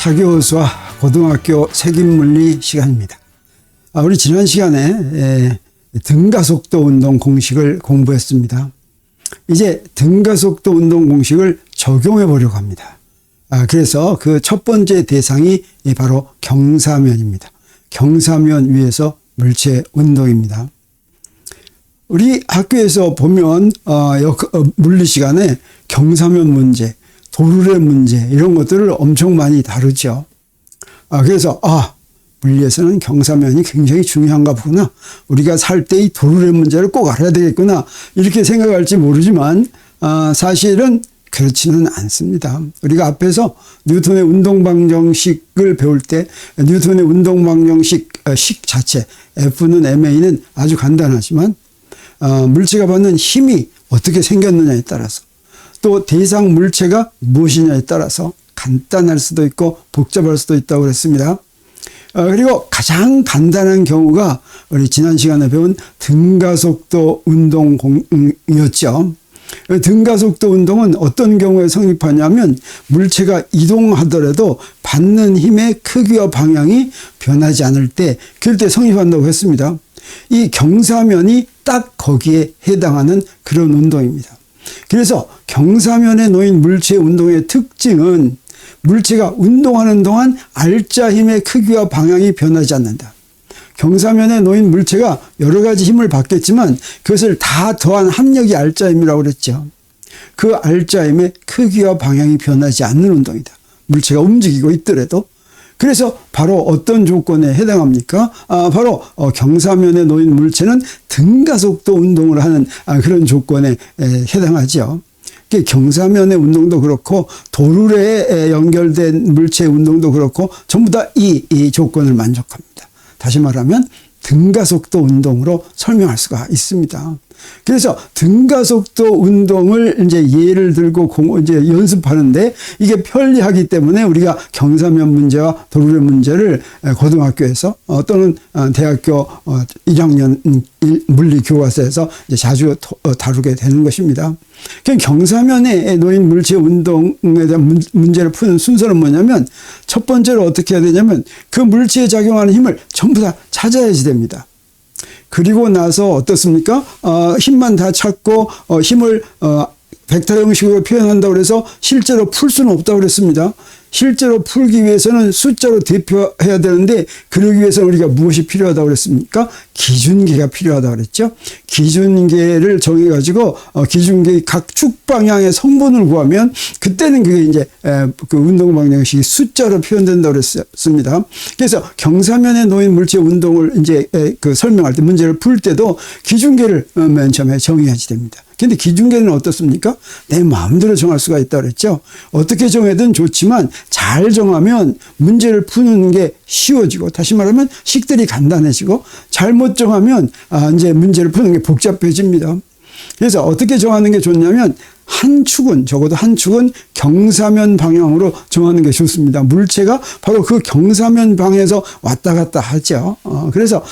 차교수와 고등학교 색인물리 시간입니다. 우리 지난 시간에 등가속도 운동 공식을 공부했습니다. 이제 등가속도 운동 공식을 적용해 보려고 합니다. 그래서 그 첫 번째 대상이 바로 경사면입니다. 경사면 위에서 물체 운동입니다. 우리 학교에서 보면 물리 시간에 경사면 문제, 도르래 문제 이런 것들을 엄청 많이 다루죠. 그래서 물리에서는 경사면이 굉장히 중요한가 보구나. 우리가 살 때 이 도르래 문제를 꼭 알아야 되겠구나. 이렇게 생각할지 모르지만 사실은 그렇지는 않습니다. 우리가 앞에서 뉴턴의 운동방정식을 배울 때 뉴턴의 운동방정식 식 자체 F는 ma는 아주 간단하지만 물체가 받는 힘이 어떻게 생겼느냐에 따라서 또 대상 물체가 무엇이냐에 따라서 간단할 수도 있고 복잡할 수도 있다고 그랬습니다. 그리고 가장 간단한 경우가 우리 지난 시간에 배운 등가속도 운동이었죠. 등가속도 운동은 어떤 경우에 성립하냐면 물체가 이동하더라도 받는 힘의 크기와 방향이 변하지 않을 때 그럴 때 성립한다고 했습니다. 이 경사면이 딱 거기에 해당하는 그런 운동입니다. 그래서 경사면에 놓인 물체 운동의 특징은 물체가 운동하는 동안 알짜 힘의 크기와 방향이 변하지 않는다. 경사면에 놓인 물체가 여러 가지 힘을 받겠지만 그것을 다 더한 합력이 알짜 힘이라고 그랬죠. 그 알짜 힘의 크기와 방향이 변하지 않는 운동이다. 물체가 움직이고 있더라도. 그래서 바로 어떤 조건에 해당합니까? 바로 경사면에 놓인 물체는 등가속도 운동을 하는 그런 조건에 해당하죠. 경사면의 운동도 그렇고 도르래에 연결된 물체의 운동도 그렇고 전부 다 이 조건을 만족합니다. 다시 말하면 등가속도 운동으로 설명할 수가 있습니다. 그래서 등가속도 운동을 이제 예를 들고 이제 연습하는데 이게 편리하기 때문에 우리가 경사면 문제와 도르래 문제를 고등학교에서 또는 대학교 1학년 물리 교과서에서 이제 자주 다루게 되는 것입니다. 경사면에 놓인 물체 운동에 대한 문제를 푸는 순서는 뭐냐면 첫 번째로 어떻게 해야 되냐면 그 물체에 작용하는 힘을 전부 다 찾아야지 됩니다. 그리고 나서 어떻습니까? 힘만 다 찾고 힘을 벡터 형식으로 표현한다고 해서 실제로 풀 수는 없다고 그랬습니다. 실제로 풀기 위해서는 숫자로 대표해야 되는데 그러기 위해서는 우리가 무엇이 필요하다고 그랬습니까? 기준계가 필요하다고 그랬죠. 기준계를 정해가지고 기준계의 각 축 방향의 성분을 구하면 그때는 그게 이제 그 운동 방정식이 숫자로 표현된다고 그랬습니다. 그래서 경사면에 놓인 물체 운동을 이제 그 설명할 때 문제를 풀 때도 기준계를 맨 처음에 정해야지 됩니다. 근데 기준계는 어떻습니까? 내 마음대로 정할 수가 있다고 그랬죠. 어떻게 정해든 좋지만 잘 정하면 문제를 푸는 게 쉬워지고 다시 말하면 식들이 간단해지고 잘못 정하면 이제 문제를 푸는 게 복잡해집니다. 그래서 어떻게 정하는 게 좋냐면 한 축은 적어도 한 축은 경사면 방향으로 정하는 게 좋습니다. 물체가 바로 그 경사면 방향에서 왔다 갔다 하죠. 그래서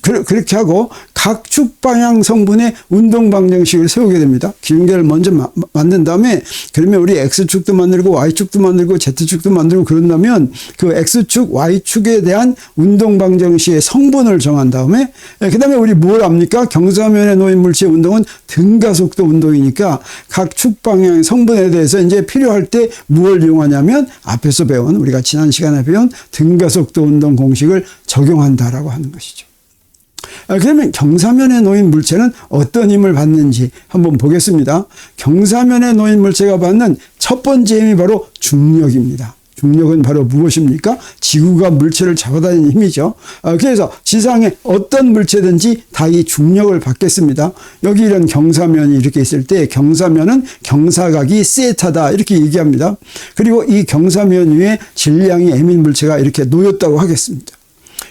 그렇게 하고 각 축 방향 성분의 운동 방정식을 세우게 됩니다. 기준계를 먼저 만든 다음에 그러면 우리 X축도 만들고 Y축도 만들고 Z축도 만들고 그런다면 그 X축, Y축에 대한 운동 방정식의 성분을 정한 다음에 그 다음에 우리 뭘 합니까? 경사면에 놓인 물체 운동은 등가속도 운동이니까 각 축 방향의 성분에 대해서 이제 필요할 때 무엇을 이용하냐면 앞에서 배운 우리가 지난 시간에 배운 등가속도 운동 공식을 적용한다라고 하는 것이죠. 그러면 경사면에 놓인 물체는 어떤 힘을 받는지 한번 보겠습니다. 경사면에 놓인 물체가 받는 첫 번째 힘이 바로 중력입니다. 중력은 바로 무엇입니까? 지구가 물체를 잡아다니는 힘이죠. 그래서 지상에 어떤 물체든지 다 이 중력을 받겠습니다. 여기 이런 경사면이 이렇게 있을 때 경사면은 경사각이 세타다 이렇게 얘기합니다. 그리고 이 경사면 위에 질량이 m인 물체가 이렇게 놓였다고 하겠습니다.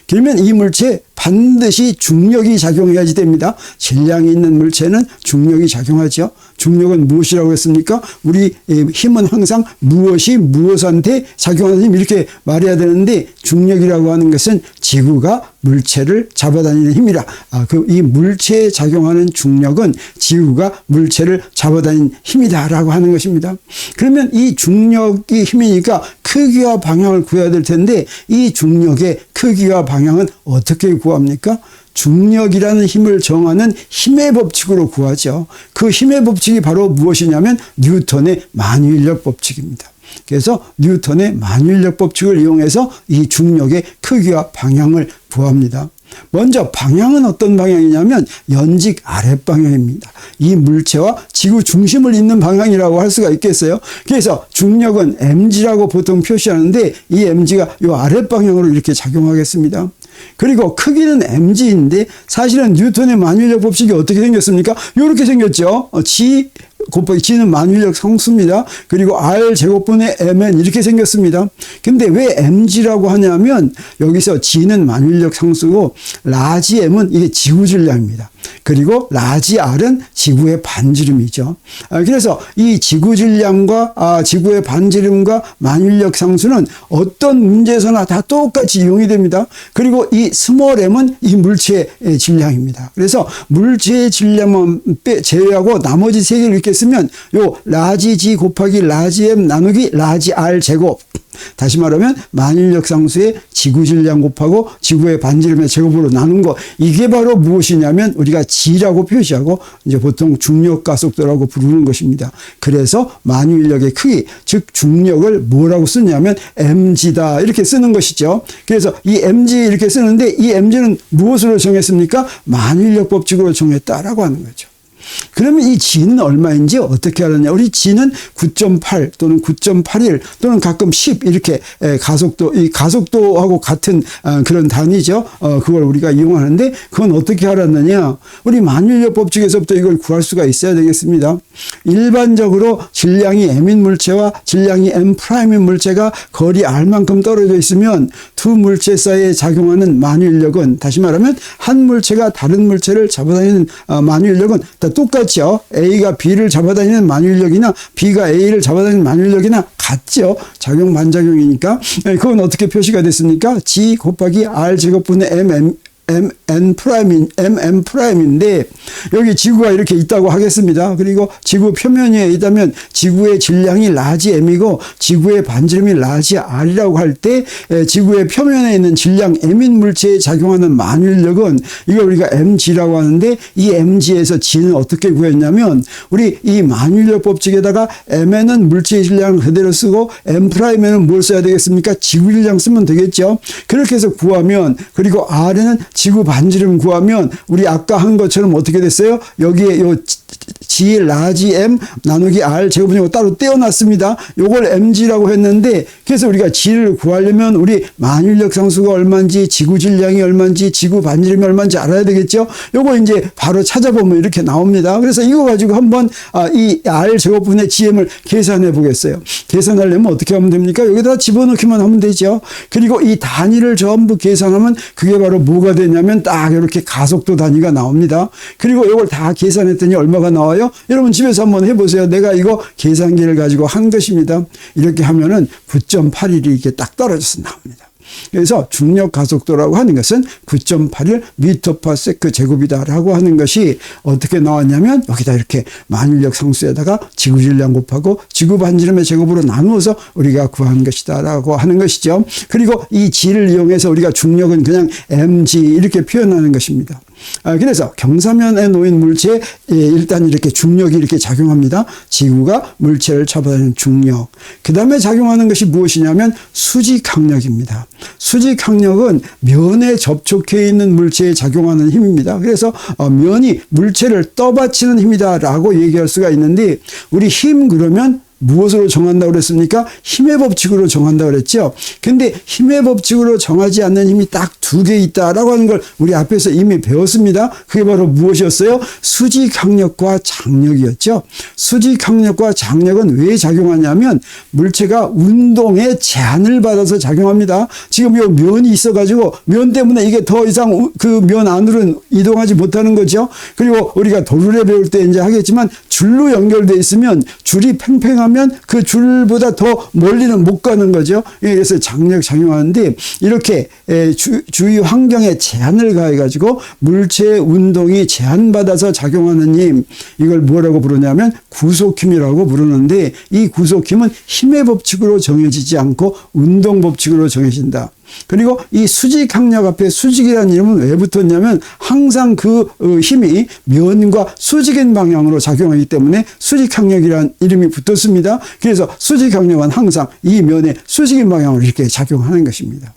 그러면 이 물체에 반드시 중력이 작용해야지 됩니다. 질량이 있는 물체는 중력이 작용하죠. 중력은 무엇이라고 했습니까? 우리 힘은 항상 무엇이 무엇한테 작용하는 힘 이렇게 말해야 되는데 중력이라고 하는 것은 지구가 물체를 잡아다니는 힘이라. 이 물체에 작용하는 중력은 지구가 물체를 잡아다니는 힘이다라고 하는 것입니다. 그러면 이 중력이 힘이니까 크기와 방향을 구해야 될 텐데 이 중력의 크기와 방향은 어떻게 구합니까? 중력이라는 힘을 정하는 힘의 법칙으로 구하죠. 그 힘의 법칙이 바로 무엇이냐면 뉴턴의 만유인력 법칙입니다. 그래서 뉴턴의 만유인력 법칙을 이용해서 이 중력의 크기와 방향을 구합니다. 먼저 방향은 어떤 방향이냐면 연직 아랫방향입니다. 이 물체와 지구 중심을 잇는 방향이라고 할 수가 있겠어요. 그래서 중력은 mg라고 보통 표시하는데 이 mg가 이 아랫방향으로 이렇게 작용하겠습니다. 그리고 크기는 mg인데 사실은 뉴턴의 만유인력 법칙이 어떻게 생겼습니까? 이렇게 생겼죠. G 곱하기 G는 만유인력 상수입니다. 그리고 R 제곱분의 Mn 이렇게 생겼습니다. 근데 왜 mg라고 하냐면 여기서 G는 만유인력 상수고 라지 M은 이게 지구 질량입니다. 그리고 라지 R은 지구의 반지름이죠. 그래서 이 지구 질량과 지구의 반지름과 만유인력 상수는 어떤 문제에서나 다 똑같이 이용이 됩니다. 그리고 이 스몰 m은 이 물체의 질량입니다. 그래서 물체의 질량만 제외하고 나머지 세 개를 이렇게 쓰면 요 라지 G 곱하기 라지 M 나누기 라지 R 제곱. 다시 말하면 만유인력 상수의 지구 질량 곱하고 지구의 반지름의 제곱으로 나눈 거, 이게 바로 무엇이냐면 우리가 G라고 표시하고 이제 보통 중력 가속도라고 부르는 것입니다. 그래서 만유인력의 크기, 즉 중력을 뭐라고 쓰냐면 mg다 이렇게 쓰는 것이죠. 그래서 이 mg 이렇게 쓰는데 이 mg는 무엇으로 정했습니까? 만유인력 법칙으로 정했다라고 하는 거죠. 그러면 이 G는 얼마인지 어떻게 알았냐? 우리 G는 9.8 또는 9.81 또는 가끔 10 이렇게 가속도, 이 가속도하고 같은 그런 단위죠. 그걸 우리가 이용하는데 그건 어떻게 알았느냐? 우리 만유인력 법칙에서부터 이걸 구할 수가 있어야 되겠습니다. 일반적으로 질량이 m인 물체와 질량이 m'인 물체가 거리 r만큼 떨어져 있으면 두 물체 사이에 작용하는 만유인력은, 다시 말하면 한 물체가 다른 물체를 잡아다니는 만유인력은 다 똑같죠. A가 B를 잡아다니는 만유인력이나 B가 A를 잡아다니는 만유인력이나 같죠. 작용 반작용이니까. 그건 어떻게 표시가 됐습니까? G 곱하기 R 제곱분의 MN'인데 여기 지구가 이렇게 있다고 하겠습니다. 그리고 지구 표면 위에 있다면 지구의 질량이 라지 M이고 지구의 반지름이 라지 R이라고 할 때 지구의 표면에 있는 질량 M인 물체에 작용하는 만유인력은 이걸 우리가 mg라고 하는데 이 mg에서 G는 어떻게 구했냐면 우리 이 만유인력 법칙에다가 Mn은 물체의 질량을 그대로 쓰고 M'에는 뭘 써야 되겠습니까? 지구 질량 쓰면 되겠죠. 그렇게 해서 구하면, 그리고 R에는 지구 반지름 구하면 우리 아까 한 것처럼 어떻게 됐어요? 여기에 요 G 라지 M 나누기 R 제곱분이고 따로 떼어놨습니다. 요걸 mg라고 했는데, 그래서 우리가 G를 구하려면 우리 만유인력 상수가 얼마인지, 지구 질량이 얼마인지, 지구 반지름이 얼마인지 알아야 되겠죠. 요거 이제 바로 찾아보면 이렇게 나옵니다. 그래서 이거 가지고 한번 이 R 제곱분의 GM을 계산해 보겠어요. 계산하려면 어떻게 하면 됩니까? 여기다 집어넣기만 하면 되죠. 그리고 이 단위를 전부 계산하면 그게 바로 뭐가 되냐면 딱 이렇게 가속도 단위가 나옵니다. 그리고 이걸 다 계산했더니 얼마가 나와요? 여러분 집에서 한번 해보세요. 내가 이거 계산기를 가지고 한 것입니다. 이렇게 하면은 9.81이 이렇게 딱 떨어져서 나옵니다. 그래서 중력 가속도라고 하는 것은 9.81 미터/세컨드 제곱이다라고 하는 것이 어떻게 나왔냐면 여기다 이렇게 만유인력 상수에다가 지구 질량 곱하고 지구 반지름의 제곱으로 나누어서 우리가 구한 것이다라고 하는 것이죠. 그리고 이 G를 이용해서 우리가 중력은 그냥 mg 이렇게 표현하는 것입니다. 그래서 경사면에 놓인 물체에 일단 이렇게 중력이 이렇게 작용합니다. 지구가 물체를 잡아다니는 중력. 그 다음에 작용하는 것이 무엇이냐면 수직항력입니다. 수직항력은 면에 접촉해 있는 물체에 작용하는 힘입니다. 그래서 면이 물체를 떠받치는 힘이다라고 얘기할 수가 있는데, 우리 힘 그러면 무엇으로 정한다고 그랬습니까? 힘의 법칙으로 정한다고 그랬죠. 근데 힘의 법칙으로 정하지 않는 힘이 딱 두 개 있다라고 하는 걸 우리 앞에서 이미 배웠습니다. 그게 바로 무엇이었어요? 수직항력과 장력이었죠. 수직항력과 장력은 왜 작용하냐면 물체가 운동에 제한을 받아서 작용합니다. 지금 이 면이 있어가지고 면 때문에 이게 더 이상 그 면 안으로 이동하지 못하는 거죠. 그리고 우리가 도르래 배울 때 이제 하겠지만 줄로 연결돼 있으면 줄이 팽팽하면 그 줄보다 더 멀리는 못 가는 거죠. 그래서 장력 작용하는데 이렇게 주위 환경에 제한을 가해가지고 물체의 운동이 제한받아서 작용하는 힘, 이걸 뭐라고 부르냐면 구속힘이라고 부르는데 이 구속힘은 힘의 법칙으로 정해지지 않고 운동 법칙으로 정해진다. 그리고 이 수직항력 앞에 수직이라는 이름은 왜 붙었냐면 항상 그 힘이 면과 수직인 방향으로 작용하기 때문에 수직항력이라는 이름이 붙었습니다. 그래서 수직항력은 항상 이 면의 수직인 방향으로 이렇게 작용하는 것입니다.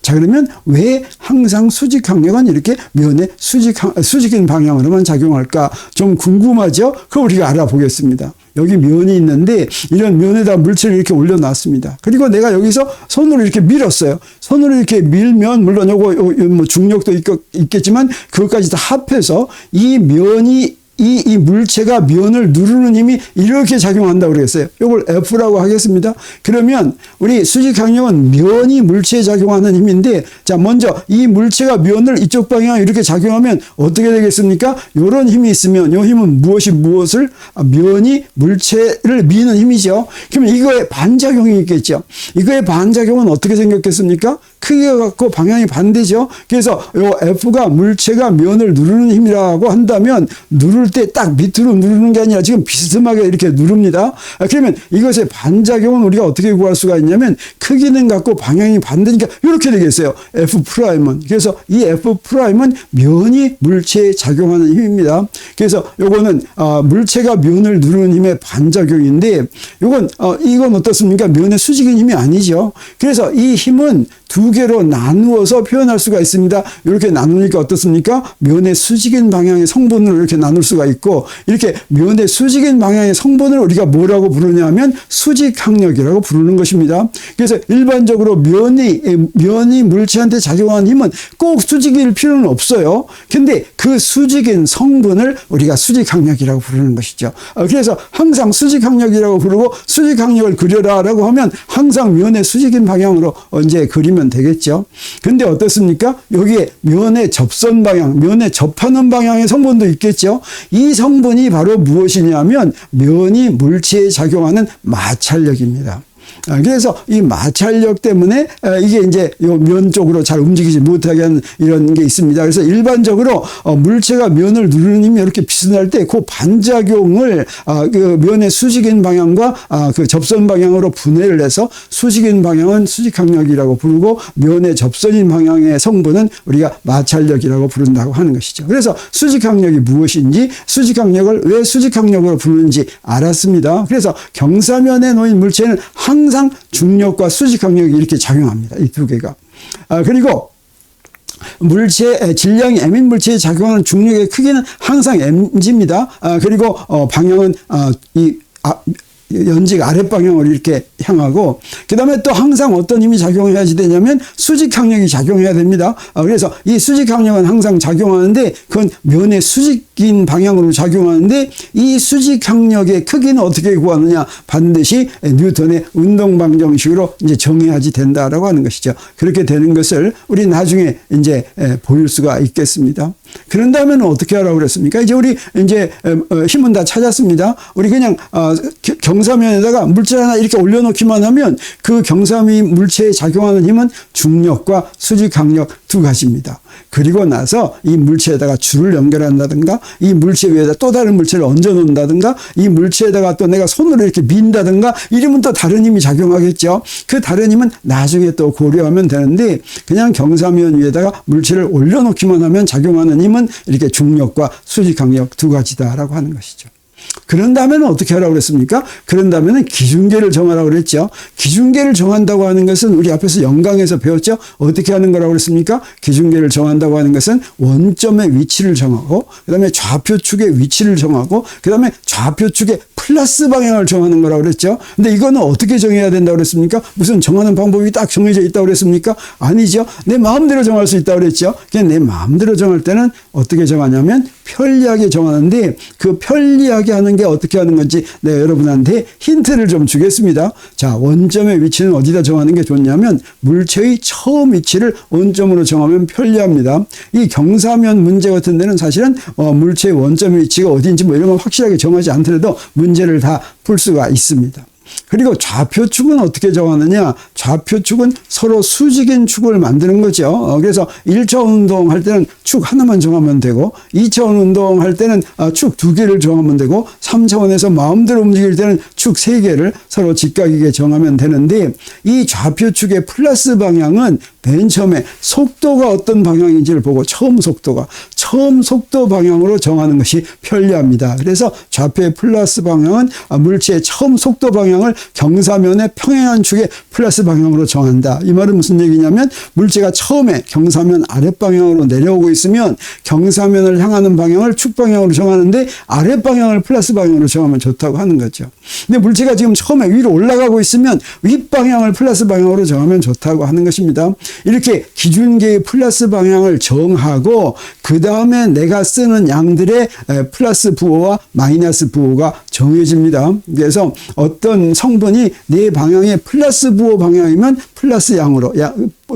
자, 그러면 왜 항상 수직항력은 이렇게 면의 수직인 방향으로만 작용할까? 좀 궁금하죠? 그거 우리가 알아보겠습니다. 여기 면이 있는데 이런 면에다 물체를 이렇게 올려놨습니다. 그리고 내가 여기서 손으로 이렇게 밀었어요. 손으로 이렇게 밀면 물론 요거 뭐 중력도 있겠지만 그것까지 다 합해서 이 면이 이 물체가 면을 누르는 힘이 이렇게 작용한다고 그랬어요. 이걸 F라고 하겠습니다. 그러면 우리 수직항력은 면이 물체에 작용하는 힘인데, 자, 먼저 이 물체가 면을 이쪽 방향에 이렇게 작용하면 어떻게 되겠습니까? 이런 힘이 있으면 이 힘은 무엇을? 면이 물체를 미는 힘이죠. 그러면 이거에 반작용이 있겠죠. 이거의 반작용은 어떻게 생겼겠습니까? 크기가 같고 방향이 반대죠. 그래서 요 F가 물체가 면을 누르는 힘이라고 한다면 누를 때 딱 밑으로 누르는 게 아니라 지금 비스듬하게 이렇게 누릅니다. 그러면 이것의 반작용은 우리가 어떻게 구할 수가 있냐면 크기는 같고 방향이 반대니까 이렇게 되겠어요. F'은. 그래서 이 F'은 면이 물체에 작용하는 힘입니다. 그래서 요거는 물체가 면을 누르는 힘의 반작용인데 이건 어떻습니까? 면의 수직인 힘이 아니죠. 그래서 이 힘은 두 개로 나누어서 표현할 수가 있습니다. 이렇게 나누니까 어떻습니까? 면의 수직인 방향의 성분을 이렇게 나눌 수가 있고, 이렇게 면의 수직인 방향의 성분을 우리가 뭐라고 부르냐면 수직항력이라고 부르는 것입니다. 그래서 일반적으로 면이 물체한테 작용하는 힘은 꼭 수직일 필요는 없어요. 근데 그 수직인 성분을 우리가 수직항력이라고 부르는 것이죠. 그래서 항상 수직항력이라고 부르고 수직항력을 그려라라고 하면 항상 면의 수직인 방향으로 이제 그리면 되겠죠. 근데 어떻습니까? 여기에 면의 접선 방향, 면에 접하는 방향의 성분도 있겠죠. 이 성분이 바로 무엇이냐면 면이 물체에 작용하는 마찰력입니다. 그래서 이 마찰력 때문에 이게 이제 요 면 쪽으로 잘 움직이지 못하게 하는 이런 게 있습니다. 그래서 일반적으로 물체가 면을 누르는 힘이 이렇게 비슷할 때 그 반작용을 그 면의 수직인 방향과 그 접선 방향으로 분해를 해서 수직인 방향은 수직항력이라고 부르고 면의 접선인 방향의 성분은 우리가 마찰력이라고 부른다고 하는 것이죠. 그래서 수직항력이 무엇인지, 수직항력을 왜 수직항력으로 부르는지 알았습니다. 그래서 경사면에 놓인 물체는 항상 중력과 수직항력이 이렇게 작용합니다. 이 두 개가. 그리고 질량이 M인 물체에 작용하는 중력의 크기는 항상 mg입니다. 그리고 방향은 연직 아랫방향으로 이렇게 향하고, 그 다음에 또 항상 어떤 힘이 작용해야지 되냐면 수직항력이 작용해야 됩니다. 그래서 이 수직항력은 항상 작용하는데 그건 면의 수직인 방향으로 작용하는데, 이 수직항력의 크기는 어떻게 구하느냐? 반드시 뉴턴의 운동방정식으로 이제 정해야지 된다라고 하는 것이죠. 그렇게 되는 것을 우리 나중에 이제 보일 수가 있겠습니다. 그런 다음에는 어떻게 하라고 그랬습니까? 이제 우리 이제 힘은 다 찾았습니다. 우리 그냥 경사면에다가 물질 하나 이렇게 올려놓기만 하면 그 경사면 물체에 작용하는 힘은 중력과 수직항력 두 가지입니다. 그리고 나서 이 물체에다가 줄을 연결한다든가, 이 물체 위에다 또 다른 물체를 얹어 놓는다든가, 이 물체에다가 또 내가 손으로 이렇게 민다든가, 이러면 또 다른 힘이 작용하겠죠. 그 다른 힘은 나중에 또 고려하면 되는데, 그냥 경사면 위에다가 물체를 올려놓기만 하면 작용하는 힘은 이렇게 중력과 수직항력 두 가지다라고 하는 것이죠. 그런 다음에는 어떻게 하라고 그랬습니까? 그런 다음에는 기준계를 정하라고 그랬죠. 기준계를 정한다고 하는 것은 우리 앞에서 영강에서 배웠죠. 어떻게 하는 거라고 그랬습니까? 기준계를 정한다고 하는 것은 원점의 위치를 정하고, 그 다음에 좌표축의 위치를 정하고, 그 다음에 좌표축의 플러스 방향을 정하는 거라고 그랬죠. 근데 이거는 어떻게 정해야 된다고 그랬습니까? 무슨 정하는 방법이 딱 정해져 있다고 그랬습니까? 아니죠. 내 마음대로 정할 수 있다고 그랬죠. 그냥 내 마음대로 정할 때는 어떻게 정하냐면 편리하게 정하는데, 그 편리하게 하는 게 어떻게 하는 건지 내가 여러분한테 힌트를 좀 주겠습니다. 자, 원점의 위치는 어디다 정하는 게 좋냐면 물체의 처음 위치를 원점으로 정하면 편리합니다. 이 경사면 문제 같은 데는 사실은 물체의 원점 위치가 어딘지 뭐 이런 건 확실하게 정하지 않더라도 문제를 다 풀 수가 있습니다. 그리고 좌표축은 어떻게 정하느냐? 좌표축은 서로 수직인 축을 만드는 거죠. 그래서 1차원 운동할 때는 축 하나만 정하면 되고, 2차원 운동할 때는 축 2개를 정하면 되고, 3차원에서 마음대로 움직일 때는 축 3개를 서로 직각이게 정하면 되는데, 이 좌표축의 플러스 방향은 맨 처음에 속도가 어떤 방향인지를 보고 처음 속도 방향으로 정하는 것이 편리합니다. 그래서 좌표의 플러스 방향은 물체의 처음 속도 방향을 경사면의 평행한 축의 플러스 방향으로 정한다. 이 말은 무슨 얘기냐면 물체가 처음에 경사면 아랫방향으로 내려오고 있으면 경사면을 향하는 방향을 축 방향으로 정하는데 아랫방향을 플러스 방향으로 정하면 좋다고 하는 거죠. 근데 물체가 지금 처음에 위로 올라가고 있으면 윗방향을 플러스 방향으로 정하면 좋다고 하는 것입니다. 이렇게 기준계의 플러스 방향을 정하고 그 다음에 내가 쓰는 양들의 플러스 부호와 마이너스 부호가 정해집니다. 그래서 어떤 성분이 내 방향의 플러스 부호 방향이면 플러스 양으로,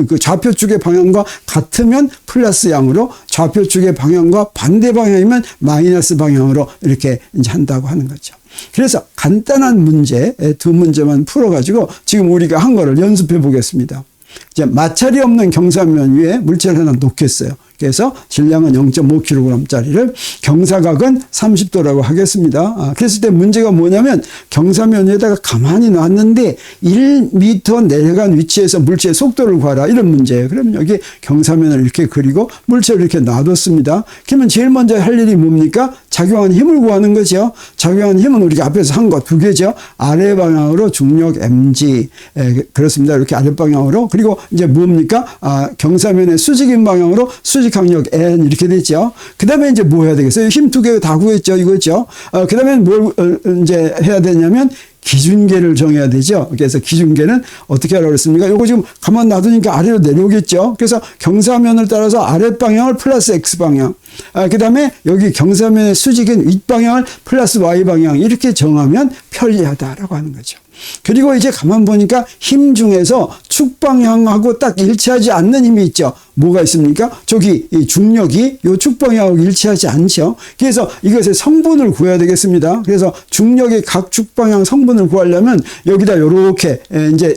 그 좌표축의 방향과 같으면 플러스 양으로, 좌표축의 방향과 반대 방향이면 마이너스 방향으로 이렇게 이제 한다고 하는 거죠. 그래서 간단한 문제, 2문제만 풀어가지고 지금 우리가 한 거를 연습해 보겠습니다. 이제 마찰이 없는 경사면 위에 물체를 하나 놓겠어요. 그래서 질량은 0.5kg짜리를 경사각은 30도라고 하겠습니다. 그랬을 때 문제가 뭐냐면 경사면 위에다가 가만히 놨는데 1m 내려간 위치에서 물체의 속도를 구하라, 이런 문제예요. 그럼 여기 경사면을 이렇게 그리고 물체를 이렇게 놔뒀습니다. 그러면 제일 먼저 할 일이 뭡니까? 작용하는 힘을 구하는 거죠. 작용하는 힘은 우리가 앞에서 한 거 2개죠. 아래 방향으로 중력 mg, 그렇습니다. 이렇게 아래 방향으로. 그리고 이제 뭡니까? 경사면의 수직인 방향으로 수직 강력 N 이렇게 됐죠. 그 다음에 이제 뭐 해야 되겠어요? 힘 2개 다 구했죠. 이거죠. 그 다음에 뭘 이제 해야 되냐면 기준계를 정해야 되죠. 그래서 기준계는 어떻게 하라고 그랬습니까? 요거 지금 가만 놔두니까 아래로 내려오겠죠. 그래서 경사면을 따라서 아랫방향을 플러스 X방향, 그 다음에 여기 경사면의 수직인 윗방향을 플러스 Y방향, 이렇게 정하면 편리하다라고 하는 거죠. 그리고 이제 가만 보니까 힘 중에서 축방향하고 딱 일치하지 않는 힘이 있죠. 뭐가 있습니까? 저기 이 중력이 요 축방향하고 일치하지 않죠. 그래서 이것의 성분을 구해야 되겠습니다. 그래서 중력의 각 축방향 성분을 구하려면 여기다 요렇게 이제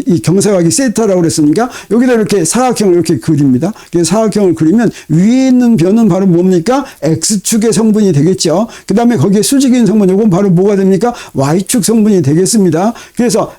이 경사각이 세타라고 그랬으니까 여기다 이렇게 사각형을 이렇게 그립니다. 그래서 사각형을 그리면 위에 있는 변은 바로 뭡니까? X축의 성분이 되겠죠. 그 다음에 거기에 수직인 성분, 이건 바로 뭐가 됩니까? Y축 성분이 되겠습니다. 그래서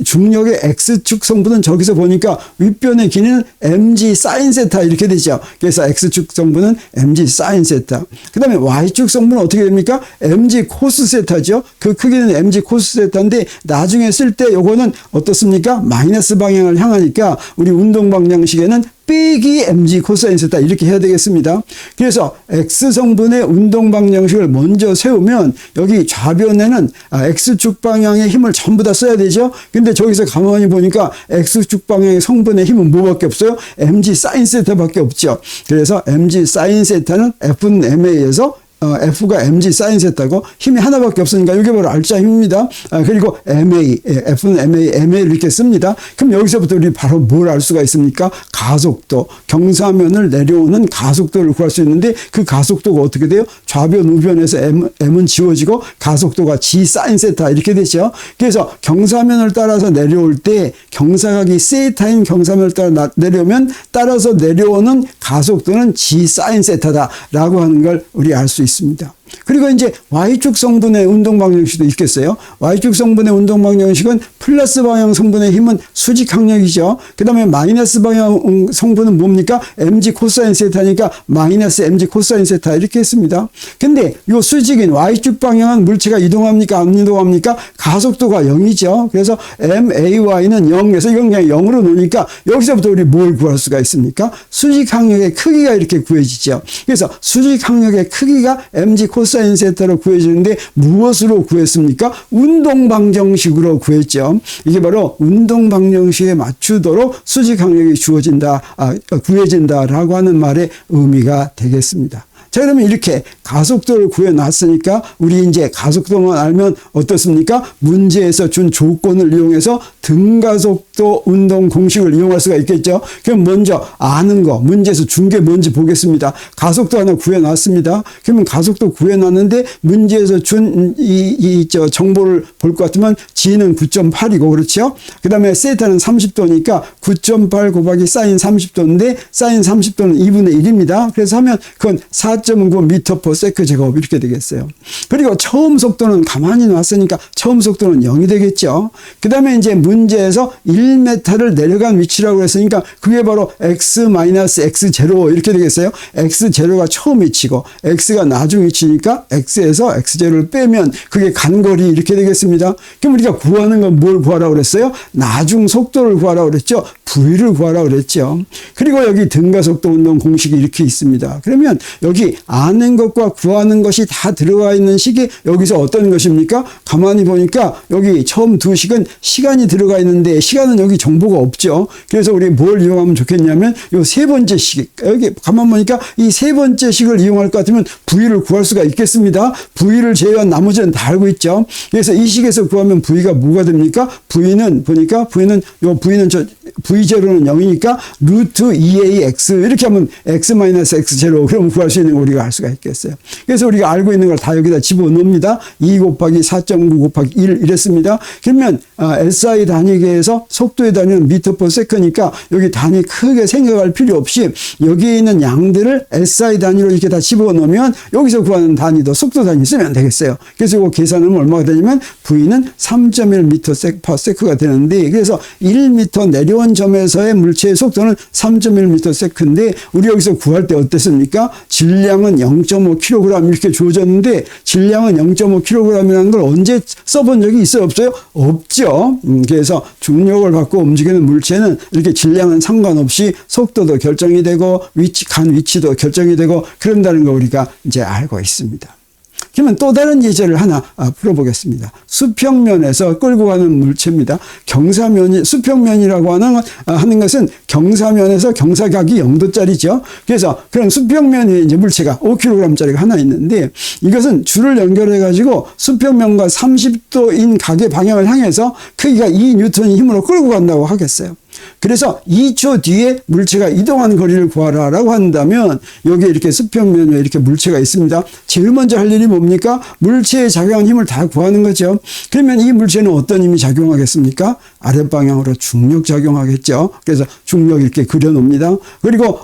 중력의 X축 성분은 저기서 보니까 윗변의 길이는 mg sin 세타 이렇게 되죠. 그래서 X축 성분은 mg sin 세타. 그 다음에 Y축 성분은 어떻게 됩니까? mg 코스 세타죠. 그 크기는 mg 코스 세타인데 나중에 쓸 때 요거는 어떻습니까? 마이너스 방향을 향하니까 우리 운동 방정식에는 빼기 mg 코사인 세타 이렇게 해야 되겠습니다. 그래서 X성분의 운동 방정식을 먼저 세우면 여기 좌변에는 X축 방향의 힘을 전부 다 써야 되죠. 근데 저기서 가만히 보니까 X축 방향의 성분의 힘은 뭐밖에 없어요? mg 사인 세타밖에 없죠. 그래서 mg 사인 세타는 F는 ma에서 F가 mg 사인 세타고 힘이 하나밖에 없으니까 이게 바로 알자 힘입니다. 그리고 ma, F는 ma를 이렇게 씁니다. 그럼 여기서부터 우리 바로 뭘 알 수가 있습니까? 가속도, 경사면을 내려오는 가속도를 구할 수 있는데 그 가속도가 어떻게 돼요? 좌변, 우변에서 m은 지워지고 가속도가 g 사인 세타 이렇게 되죠. 그래서 경사면을 따라서 내려올 때 경사각이 세타인 경사면을 따라 내려오면 따라서 내려오는 가속도는 g 사인 세타다라고 하는 걸 우리 알 수 있습니다. 그리고 이제 Y축 성분의 운동 방정식도 있겠어요. Y축 성분의 운동 방정식은 플러스 방향 성분의 힘은 수직 항력이죠. 그 다음에 마이너스 방향 성분은 뭡니까? mg 코사인 세타니까 마이너스 mg 코사인 세타 이렇게 했습니다. 근데 요 수직인 Y축 방향은 물체가 이동합니까? 안 이동합니까? 가속도가 0이죠. 그래서 MAY는 0에서 이건 그냥 0으로 놓으니까 여기서부터 우리 뭘 구할 수가 있습니까? 수직 항력의 크기가 이렇게 구해지죠. 그래서 수직 항력의 크기가 mg 코사인 세타로 구해지는데 무엇으로 구했습니까? 운동 방정식으로 구했죠. 이게 바로 운동 방정식에 맞추도록 수직 항력이 구해진다라고 하는 말의 의미가 되겠습니다. 자, 그러면 이렇게 가속도를 구해놨으니까 우리 이제 가속도만 알면 어떻습니까? 문제에서 준 조건을 이용해서 등가속도 운동 공식을 이용할 수가 있겠죠. 그럼 먼저 아는 거, 문제에서 준 게 뭔지 보겠습니다. 가속도 하나 구해놨습니다. 그러면 가속도 구해놨는데 문제에서 준 정보를 볼 것 같으면 G는 9.8이고 그렇죠. 그 다음에 세타는 30도니까 9.8 곱하기 사인 30도인데 사인 30도는 2분의 1입니다. 그래서 하면 그건 4.9 미터 퍼 세크 제곱 이렇게 되겠어요. 그리고 처음 속도는 가만히 놨으니까 처음 속도는 0이 되겠죠. 그 다음에 이제 문제에서 1m를 내려간 위치라고 했으니까 그게 바로 x-x0 이렇게 되겠어요. x0가 처음 위치고 x가 나중 위치니까 x에서 x0를 빼면 그게 간거리 이렇게 되겠습니다. 그럼 우리가 구하는 건 뭘 구하라고 그랬어요? 나중 속도를 구하라고 그랬죠. v를 구하라고 그랬죠. 그리고 여기 등가속도 운동 공식이 이렇게 있습니다. 그러면 여기 아는 것과 구하는 것이 다 들어가 있는 식이 여기서 어떤 것입니까? 가만히 보니까 여기 처음 두 식은 시간이 들어가 있는데 시간은 여기 정보가 없죠. 그래서 우리 뭘 이용하면 좋겠냐면 요 세 번째 식, 여기 가만 보니까 이 세 번째 식을 이용할 것 같으면 v를 구할 수가 있겠습니다. v를 제외한 나머지는 다 알고 있죠. 그래서 이 식에서 구하면 v가 뭐가 됩니까? v는 보니까 v는 v0는 0이니까 루트 2ax 이렇게 하면 x-x0 그럼 구할 수 있는 거 우리가 알 수가 있겠어요. 그래서 우리가 알고 있는 걸 다 여기다 집어넣습니다. 2 곱하기 4.9 곱하기 1 이랬습니다. 그러면 SI 단위계에서 속도의 단위는 미터 퍼 세컨이니까 여기 단위 크게 생각할 필요 없이 여기에 있는 양들을 SI 단위로 이렇게 다 집어넣으면 여기서 구하는 단위도 속도 단위 쓰면 되겠어요. 그래서 이거 계산하면 얼마가 되냐면 V는 3.1 미터 퍼 세크가 되는데 그래서 1m 내려온 점에서의 물체의 속도는 3.1 미터 세크인데 우리 여기서 구할 때 어땠습니까? 질량은 0.5kg 이렇게 주어졌는데 질량은 0.5kg이라는 걸 언제 써본 적이 있어요? 없어요? 없죠. 그래서 중력을 받고 움직이는 물체는 이렇게 질량은 상관없이 속도도 결정이 되고 간 위치도 결정이 되고 그런다는 거 우리가 이제 알고 있습니다. 그러면 또 다른 예제를 하나 풀어보겠습니다. 수평면에서 끌고 가는 물체입니다. 수평면이라고 하는 것은 경사면에서 경사각이 0도짜리죠. 그래서 그런 수평면 위에 이제 물체가 5kg짜리가 하나 있는데 이것은 줄을 연결해가지고 수평면과 30도인 각의 방향을 향해서 크기가 2N의 힘으로 끌고 간다고 하겠어요. 그래서 2초 뒤에 물체가 이동한 거리를 구하라라고 한다면 여기에 이렇게 수평면에 이렇게 물체가 있습니다. 제일 먼저 할 일이 뭡니까? 물체에 작용한 힘을 다 구하는 거죠. 그러면 이 물체는 어떤 힘이 작용하겠습니까? 아랫방향으로 중력 작용하겠죠. 그래서 중력 이렇게 그려놓습니다. 그리고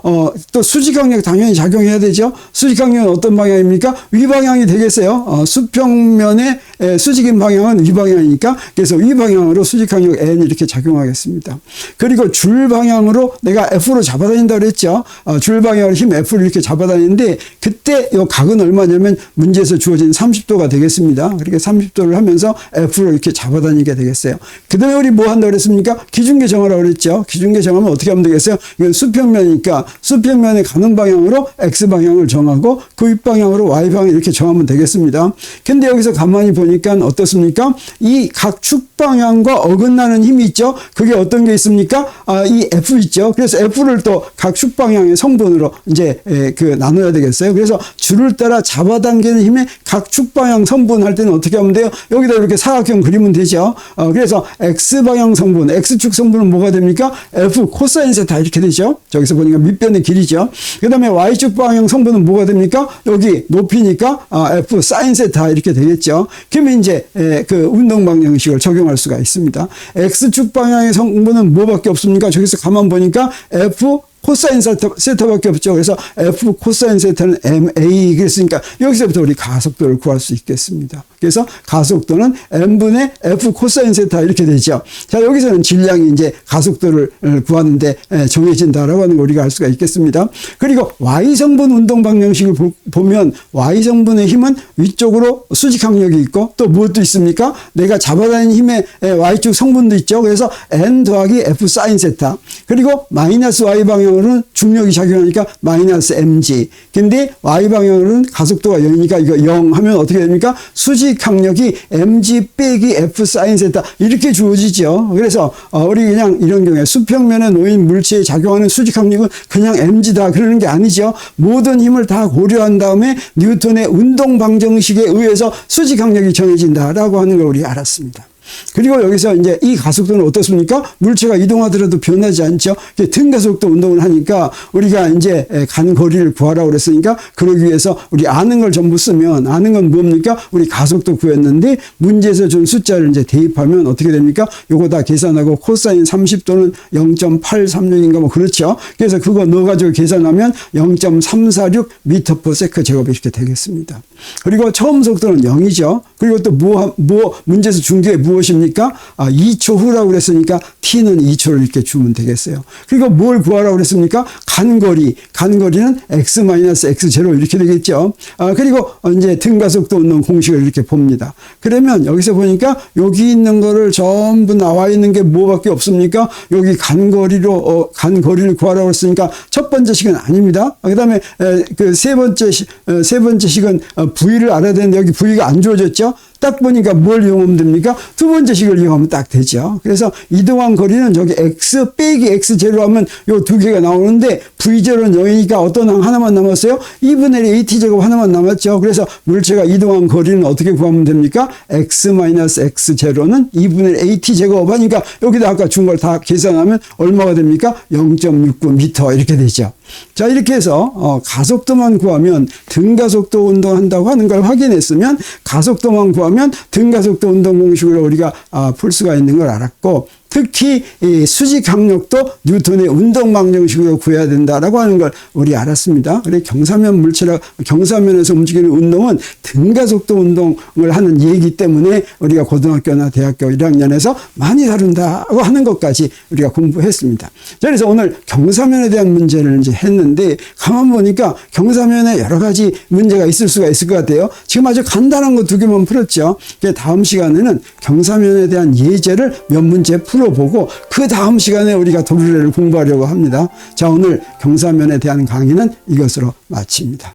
또 수직항력 당연히 작용해야 되죠. 수직항력은 어떤 방향입니까? 위방향이 되겠어요. 수평면의 수직인 방향은 위방향이니까 그래서 위방향으로 수직항력 N 이렇게 작용하겠습니다. 그리고 줄 방향으로 내가 F로 잡아다닌다고 그랬죠. 줄 방향으로 힘 F를 이렇게 잡아다니는데 그때 이 각은 얼마냐면 문제에서 주어진 30도가 되겠습니다. 그렇게 30도를 하면서 F로 이렇게 잡아다니게 되겠어요. 그 다음에 우리 뭐 한다고 그랬습니까? 기준계 정하라고 그랬죠. 기준계 정하면 어떻게 하면 되겠어요? 이건 수평면이니까 수평면에 가는 방향으로 X방향을 정하고 그 윗방향으로 Y방향 이렇게 정하면 되겠습니다. 근데 여기서 가만히 보니까 어떻습니까? 이 각 축 방향과 어긋나는 힘이 있죠. 그게 어떤 게 있습니까? 이 F 있죠. 그래서 F를 또 각 축 방향의 성분으로 이제 나눠야 되겠어요. 그래서 줄을 따라 잡아당기는 힘의 각 축 방향 성분 할 때는 어떻게 하면 돼요? 여기다 이렇게 사각형 그리면 되죠. 그래서 X 방향 성분, X축 성분은 뭐가 됩니까? F 코사인 세타 이렇게 되죠. 저기서 보니까 밑변의 길이죠. 그 다음에 Y축 방향 성분은 뭐가 됩니까? 여기 높이니까 F 사인 세타 이렇게 되겠죠. 그러면 이제 그 운동 방정식을 적용할 수가 있습니다. X축 방향의 성분은 뭐밖에 없습니까? 저기서 가만 보니까 F 코사인 세타밖에 없죠. 그래서 F 코사인 세타는 MA 그랬으니까 여기서부터 우리 가속도를 구할 수 있겠습니다. 그래서 가속도는 M분의 F 코사인 세타 이렇게 되죠. 자, 여기서는 질량이 이제 가속도를 구하는데 정해진다라고 하는 걸 우리가 알 수가 있겠습니다. 그리고 Y성분 운동 방정식을 보면 Y성분의 힘은 위쪽으로 수직 항력이 있고 또 무엇도 있습니까? 내가 잡아다니는 힘의 Y축 성분도 있죠. 그래서 N 더하기 F 사인 세타. 그리고 마이너스 Y 방향으로는 중력이 작용하니까 마이너스 mg. 근데 Y 방향으로는 가속도가 0이니까 이거 0 하면 어떻게 됩니까? 수직 항력이 mg 빼기 F 사인 세타 이렇게 주어지죠. 그래서 우리 그냥 이런 경우에 수평면에 놓인 물체에 작용하는 수직 항력은 그냥 mg다 그러는 게 아니죠. 모든 힘을 다 고려한 다음에 뉴턴의 운동 방정식에 의해서 수직 항력이 정해진다라고 하는 걸 우리 알았습니다. 그리고 여기서 이제 이 가속도는 어떻습니까? 물체가 이동하더라도 변하지 않죠. 등가속도 운동을 하니까 우리가 이제 가는 거리를 구하라고 그랬으니까 그러기 위해서 우리 아는 걸 전부 쓰면 아는 건 뭡니까? 우리 가속도 구했는데 문제에서 준 숫자를 이제 대입하면 어떻게 됩니까? 요거 다 계산하고 코사인 30도는 0.836인가 뭐 그렇죠. 그래서 그거 넣어가지고 계산하면 0.346 미터 퍼 세컨드 제곱 이렇게 되겠습니다. 그리고 처음 속도는 0이죠. 그리고 또 문제에서 준 게 무엇입니까? 2초 후라고 그랬으니까 t는 2초를 이렇게 주면 되겠어요. 그리고 뭘 구하라고 그랬습니까? 간거리는 x-x0 이렇게 되겠죠. 그리고 이제 등가속도 운동 공식을 이렇게 봅니다. 그러면 여기서 보니까 여기 있는 거를 전부 나와 있는 게 뭐밖에 없습니까? 여기 간거리를 구하라고 했으니까 첫 번째 식은 아닙니다. 그다음에 그 세 번째 식은 V를 알아야 되는데 여기 V가 안 주어졌죠. 딱 보니까 뭘 이용하면 됩니까? 두 번째 식을 이용하면 딱 되죠. 그래서 이동한 거리는 저기 x 빼기 x0 하면 요 두 개가 나오는데 v0는 0이니까 어떤 하나만 남았어요? 2분의 1 at제곱 하나만 남았죠. 그래서 물체가 이동한 거리는 어떻게 구하면 됩니까? x-x0는 2분의 1 at제곱 하니까 여기다 아까 준 걸 다 계산하면 얼마가 됩니까? 0.69m 이렇게 되죠. 자, 이렇게 해서 가속도만 구하면 등가속도 운동한다고 하는 걸 확인했으면 가속도만 구하면 등가속도 운동 공식으로 우리가 풀 수가 있는 걸 알았고 특히 이 수직 항력도 뉴턴의 운동 방정식으로 구해야 된다라고 하는 걸 우리 알았습니다. 그래 경사면에서 움직이는 운동은 등가속도 운동을 하는 예이기 때문에 우리가 고등학교나 대학교 1학년에서 많이 다룬다고 하는 것까지 우리가 공부했습니다. 그래서 오늘 경사면에 대한 문제를 이제 했는데 가만 보니까 경사면에 여러 가지 문제가 있을 수가 있을 것 같아요. 지금 아주 간단한 거 두 개만 풀었죠. 다음 시간에는 경사면에 대한 예제를 몇 문제 풀어보고 그 다음 시간에 우리가 도르래를 공부하려고 합니다. 자, 오늘 경사면에 대한 강의는 이것으로 마칩니다.